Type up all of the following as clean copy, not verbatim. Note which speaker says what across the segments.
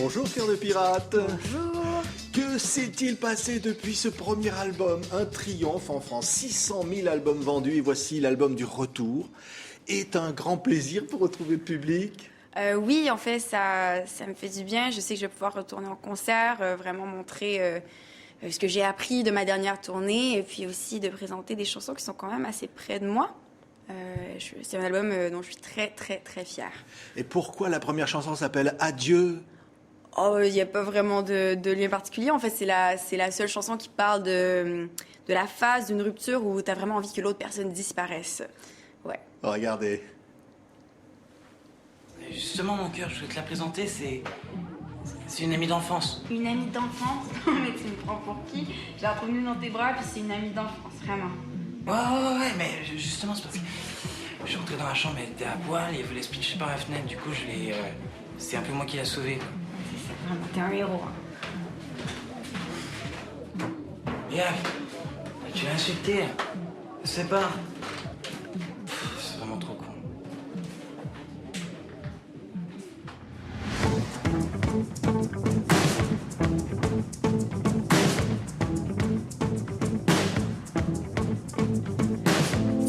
Speaker 1: Bonjour Cœur de Pirate.
Speaker 2: Bonjour.
Speaker 1: Que s'est-il passé depuis ce premier album? Un triomphe en France, 600 000 albums vendus et voici l'album du retour. Est un grand plaisir pour retrouver le public?
Speaker 2: Oui, en fait, ça me fait du bien. Je sais que je vais pouvoir retourner en concert, vraiment montrer ce que j'ai appris de ma dernière tournée et puis aussi de présenter des chansons qui sont quand même assez près de moi. C'est un album dont je suis très, très, très fière.
Speaker 1: Et pourquoi la première chanson s'appelle Adieu?
Speaker 2: Oh, il n'y a pas vraiment de lien particulier. En fait, c'est la seule chanson qui parle de la phase d'une rupture où tu as vraiment envie que l'autre personne disparaisse. Ouais.
Speaker 1: Regardez.
Speaker 3: Justement, mon cœur, je voulais te la présenter, c'est une amie d'enfance.
Speaker 2: Une amie d'enfance? Mais tu me prends pour qui? Je l'ai retrouvée dans tes bras, puis c'est une amie d'enfance, vraiment.
Speaker 3: Ouais, mais justement, c'est parce que je suis rentré dans la chambre, elle était à poil, et elle voulait se pitcher par la fenêtre, du coup, c'est un peu moi qui l'ai sauvée.
Speaker 2: C'est ça, vraiment, t'es un héros.
Speaker 3: Tu l'as insulté. C'est pas... C'est vraiment trop con.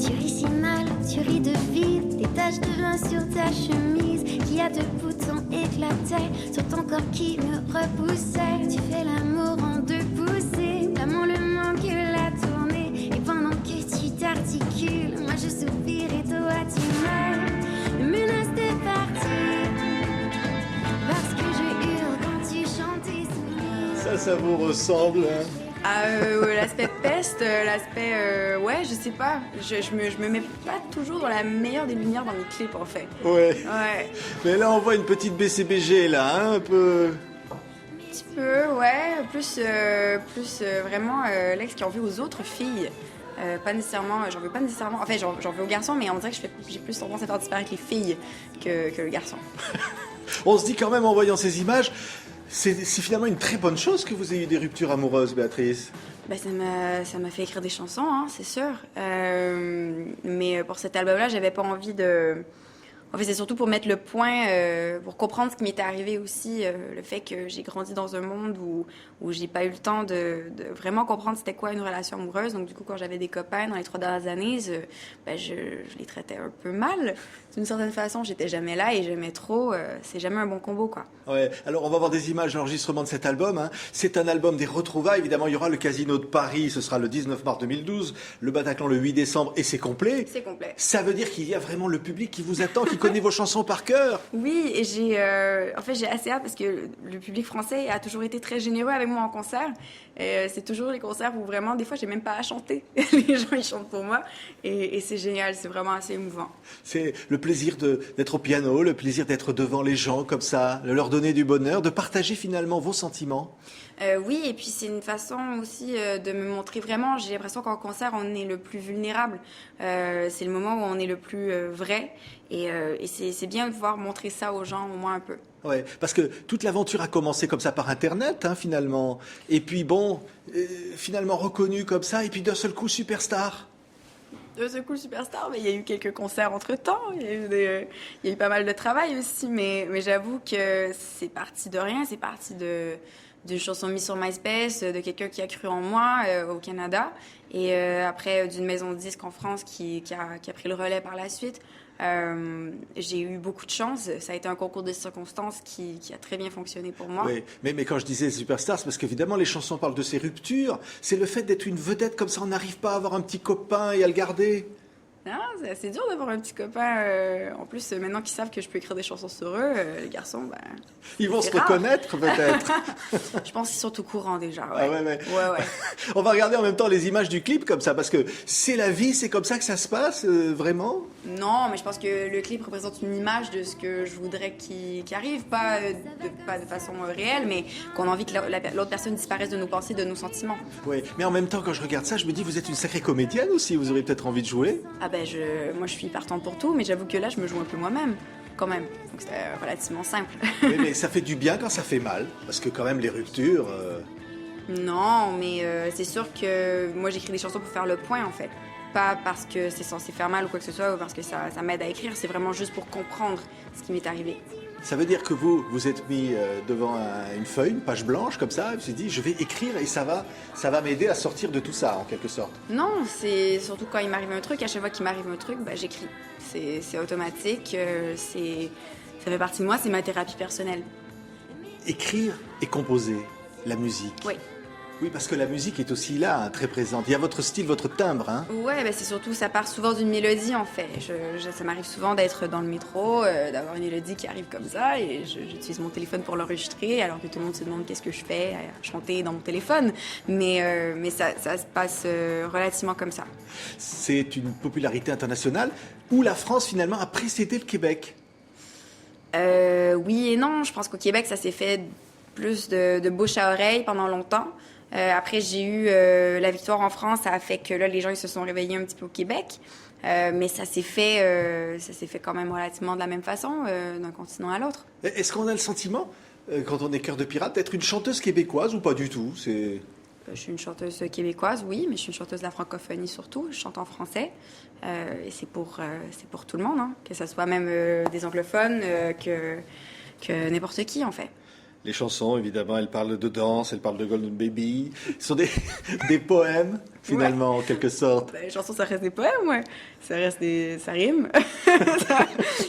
Speaker 4: Tu ris si mal, tu ris de vide, des taches de vin sur ta chemise, qui a deux boutons éclatés sur ton corps qui me repoussait. Tu fais l'amour en deux poussées, l'amant le manque la tournée, et pendant que tu t'articules, moi je soupire et toi tu meurs, me menace de partir, parce que je hurle quand tu chantes et souris.
Speaker 1: Ça vous ressemble, hein?
Speaker 2: L'aspect peste, ouais, je sais pas. Je me mets pas toujours dans la meilleure des lumières dans mes clips, en fait.
Speaker 1: Ouais.
Speaker 2: Ouais.
Speaker 1: Mais là, on voit une petite BCBG, là, hein, un peu...
Speaker 2: Un petit peu, ouais. Plus vraiment l'ex qui en veut aux autres filles. Pas nécessairement, j'en veux pas nécessairement. En fait, j'en veux aux garçons, mais on dirait que j'ai plus tendance à faire disparaître les filles que le garçon.
Speaker 1: On se dit quand même, en voyant ces images, c'est finalement une très bonne chose que vous ayez eu des ruptures amoureuses, Béatrice.
Speaker 2: Ben, ça m'a fait écrire des chansons, hein, c'est sûr. Mais pour cet album-là, j'avais pas envie de... En fait, c'est surtout pour mettre le point, pour comprendre ce qui m'était arrivé aussi, le fait que j'ai grandi dans un monde où j'ai pas eu le temps de vraiment comprendre c'était quoi une relation amoureuse. Donc, du coup, quand j'avais des copains dans les 3 dernières années, je les traitais un peu mal. D'une certaine façon, j'étais jamais là et j'aimais trop. C'est jamais un bon combo, quoi.
Speaker 1: Ouais. Alors, on va voir des images de l'enregistrement de cet album, hein. C'est un album des retrouvailles. Évidemment, il y aura le Casino de Paris, ce sera le 19 mars 2012, le Bataclan le 8 décembre, et c'est complet.
Speaker 2: C'est complet.
Speaker 1: Ça veut dire qu'il y a vraiment le public qui vous attend, qui connaît vos chansons par cœur.
Speaker 2: Oui, et j'ai assez hâte parce que le public français a toujours été très généreux avec moi en concert. Et c'est toujours les concerts où vraiment, des fois, j'ai même pas à chanter. Les gens, ils chantent pour moi. Et c'est génial, c'est vraiment assez émouvant.
Speaker 1: C'est le plaisir d'être au piano, le plaisir d'être devant les gens comme ça, de leur donner du bonheur, de partager finalement vos sentiments.
Speaker 2: Oui, et puis c'est une façon aussi de me montrer vraiment. J'ai l'impression qu'en concert, on est le plus vulnérable. C'est le moment où on est le plus vrai. Et c'est bien de pouvoir montrer ça aux gens, au moins un peu.
Speaker 1: Ouais, parce que toute l'aventure a commencé comme ça par Internet, hein, finalement. Et puis bon, finalement reconnu comme ça, et puis d'un seul coup, superstar.
Speaker 2: De ce coup, Superstar, mais il y a eu quelques concerts entre-temps. Il y a eu pas mal de travail aussi. Mais j'avoue que c'est parti de rien. C'est parti d'une chanson mise sur MySpace, de quelqu'un qui a cru en moi au Canada. Et après, d'une maison de disques en France qui a pris le relais par la suite. J'ai eu beaucoup de chance. Ça a été un concours de circonstances qui a très bien fonctionné pour moi.
Speaker 1: Oui, mais quand je disais superstar, c'est parce qu'évidemment, les chansons parlent de ces ruptures. C'est le fait d'être une vedette comme ça, on n'arrive pas à avoir un petit copain et à le garder.
Speaker 2: Non, c'est assez dur d'avoir un petit copain. En plus, maintenant qu'ils savent que je peux écrire des chansons sur eux, les garçons, ben...
Speaker 1: Ils vont se
Speaker 2: rare.
Speaker 1: reconnaître, peut-être.
Speaker 2: Je pense qu'ils sont au courant déjà. Ouais.
Speaker 1: Ah ouais.
Speaker 2: Ouais.
Speaker 1: On va regarder en même temps les images du clip comme ça, parce que c'est la vie, c'est comme ça que ça se passe, vraiment.
Speaker 2: Non, mais je pense que le clip représente une image de ce que je voudrais qu'il arrive, pas de façon réelle, mais qu'on a envie que l'autre personne disparaisse de nos pensées, de nos sentiments.
Speaker 1: Oui, mais en même temps, quand je regarde ça, je me dis, vous êtes une sacrée comédienne aussi, vous aurez peut-être envie de jouer.
Speaker 2: Ah ben, moi je suis partante pour tout, mais j'avoue que là, je me joue un peu moi-même, quand même. Donc c'est relativement simple.
Speaker 1: Oui, mais ça fait du bien quand ça fait mal, parce que quand même, les ruptures...
Speaker 2: Non, mais c'est sûr que moi, j'écris des chansons pour faire le point, en fait. Pas parce que c'est censé faire mal ou quoi que ce soit, ou parce que ça m'aide à écrire. C'est vraiment juste pour comprendre ce qui m'est arrivé.
Speaker 1: Ça veut dire que vous êtes mis devant une feuille, une page blanche comme ça, et vous vous êtes dit, je vais écrire et ça va m'aider à sortir de tout ça, en quelque sorte.
Speaker 2: Non, c'est surtout quand il m'arrive un truc, à chaque fois qu'il m'arrive un truc, ben, j'écris. C'est automatique, ça fait partie de moi, c'est ma thérapie personnelle.
Speaker 1: Écrire et composer la musique.
Speaker 2: Oui.
Speaker 1: Oui, parce que la musique est aussi là, hein, très présente. Il y a votre style, votre timbre. Hein.
Speaker 2: Ouais, ben c'est surtout, ça part souvent d'une mélodie en fait. Ça m'arrive souvent d'être dans le métro, d'avoir une mélodie qui arrive comme ça, et j'utilise mon téléphone pour l'enregistrer, alors que tout le monde se demande qu'est-ce que je fais, à chanter dans mon téléphone. Mais ça se passe relativement comme ça.
Speaker 1: C'est une popularité internationale où la France finalement a précédé le Québec.
Speaker 2: Oui et non. Je pense qu'au Québec, ça s'est fait plus de bouche à oreille pendant longtemps. Après, j'ai eu la victoire en France, ça a fait que là, les gens ils se sont réveillés un petit peu au Québec. Mais ça s'est fait quand même relativement de la même façon, d'un continent à l'autre.
Speaker 1: Est-ce qu'on a le sentiment, quand on est Cœur de Pirate, d'être une chanteuse québécoise ou pas du tout?
Speaker 2: Je suis une chanteuse québécoise, oui, mais je suis une chanteuse de la francophonie surtout. Je chante en français. Et c'est pour tout le monde, hein, que ce soit même des anglophones que n'importe qui, en fait.
Speaker 1: Les chansons, évidemment, elles parlent de danse, elles parlent de Golden Baby. Ce sont des poèmes, finalement, en quelque sorte.
Speaker 2: Ben, les chansons, ça reste des poèmes, ouais. Ça rime.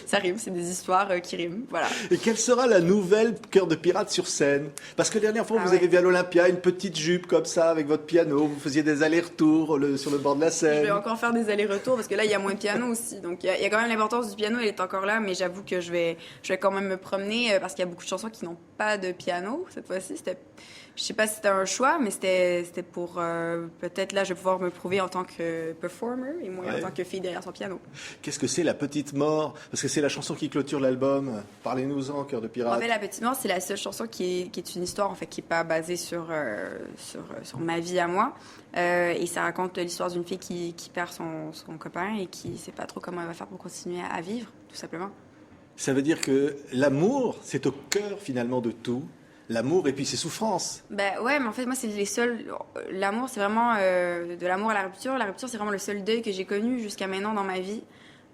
Speaker 2: ça rime, c'est des histoires qui riment, voilà.
Speaker 1: Et quelle sera la nouvelle Cœur de Pirate sur scène? Parce que la dernière fois, vous avez vu à l'Olympia une petite jupe comme ça, avec votre piano. Vous faisiez des allers-retours sur le bord de la scène.
Speaker 2: Je vais encore faire des allers-retours, parce que là, il y a moins de piano aussi. Donc, il y a quand même l'importance du piano, elle est encore là, mais j'avoue que je vais quand même me promener, parce qu'il y a beaucoup de chansons qui n'ont pas de piano. Cette fois-ci, je sais pas si c'était un choix, mais c'était pour peut-être là je vais pouvoir me prouver en tant que performer et moins en tant que fille derrière son piano.
Speaker 1: Qu'est-ce que c'est La Petite Mort? Parce que c'est la chanson qui clôture l'album. Parlez-nous-en, Cœur de Pirate.
Speaker 2: En fait, La Petite Mort, c'est la seule chanson qui est une histoire en fait qui est pas basée sur ma vie à moi. Et ça raconte l'histoire d'une fille qui perd son copain et qui sait pas trop comment elle va faire pour continuer à vivre, tout simplement.
Speaker 1: Ça veut dire que l'amour, c'est au cœur finalement de tout. L'amour et puis ses souffrances.
Speaker 2: Ben ouais, mais en fait, moi, c'est les seuls. L'amour, c'est vraiment de l'amour à la rupture. La rupture, c'est vraiment le seul deuil que j'ai connu jusqu'à maintenant dans ma vie.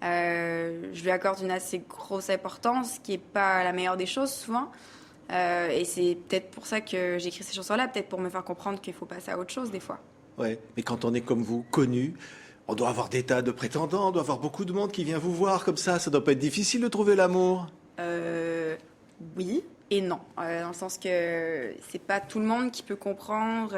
Speaker 2: Je lui accorde une assez grosse importance, qui est pas la meilleure des choses souvent. Et c'est peut-être pour ça que j'écris ces chansons-là, peut-être pour me faire comprendre qu'il faut passer à autre chose des fois. Ouais,
Speaker 1: mais quand on est comme vous, connu, on doit avoir des tas de prétendants, on doit avoir beaucoup de monde qui vient vous voir comme ça. Ça doit pas être difficile de trouver l'amour.
Speaker 2: Oui. Et non, dans le sens que c'est pas tout le monde qui peut comprendre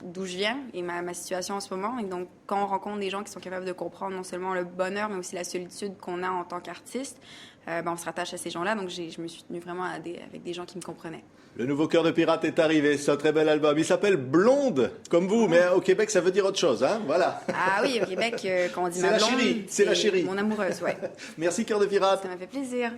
Speaker 2: d'où je viens et ma situation en ce moment. Et donc, quand on rencontre des gens qui sont capables de comprendre non seulement le bonheur, mais aussi la solitude qu'on a en tant qu'artiste, on se rattache à ces gens-là. Donc, je me suis tenue vraiment avec des gens qui me comprenaient.
Speaker 1: Le nouveau Cœur de Pirate est arrivé, c'est un très bel album. Il s'appelle Blonde, comme vous, mais au Québec, ça veut dire autre chose, hein, voilà.
Speaker 2: Ah oui, au Québec, quand on dit ma blonde,
Speaker 1: c'est la chérie.
Speaker 2: Mon amoureuse, ouais.
Speaker 1: Merci Cœur de Pirate.
Speaker 2: Ça m'a fait plaisir.